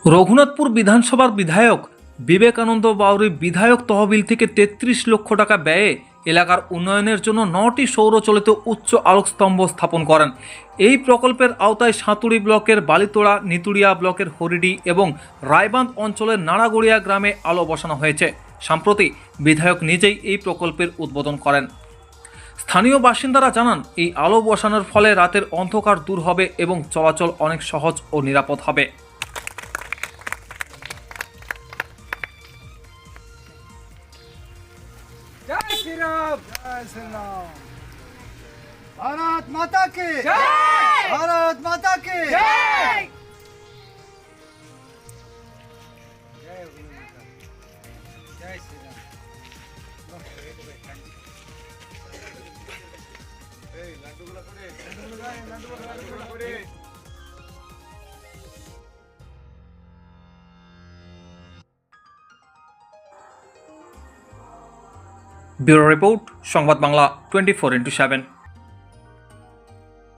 রঘুনাথপুর বিধানসভার বিধায়ক বিবেকানন্দ বাউরি বিধায়ক তহবিল থেকে ৩৩ লক্ষ টাকা ব্যয়ে এলাকার উন্নয়নের জন্য ৯টি সৌরচালিত উচ্চ আলোকস্তম্ভ স্থাপন করেন। এই প্রকল্পের আওতায় সাঁতুড়ি ব্লকের বালিতোড়া, নিতুড়িয়া ব্লকের হরিডি এবং রায়বাঁধ অঞ্চলের নাড়াগড়িয়া গ্রামে আলো বসানো হয়েছে। সম্প্রতি বিধায়ক নিজেই এই প্রকল্পের উদ্বোধন করেন। স্থানীয় বাসিন্দারা জানান, এই আলো বসানোর ফলে রাতের অন্ধকার দূর হবে এবং চলাচল অনেক সহজ ও নিরাপদ হবে। जय श्री राम। जय श्री राम। भारत माता की जय। भारत माता की जय। जय माता। जय श्री राम। ব্যুরো রিপোর্ট, সংবাদ বাংলা 24x7।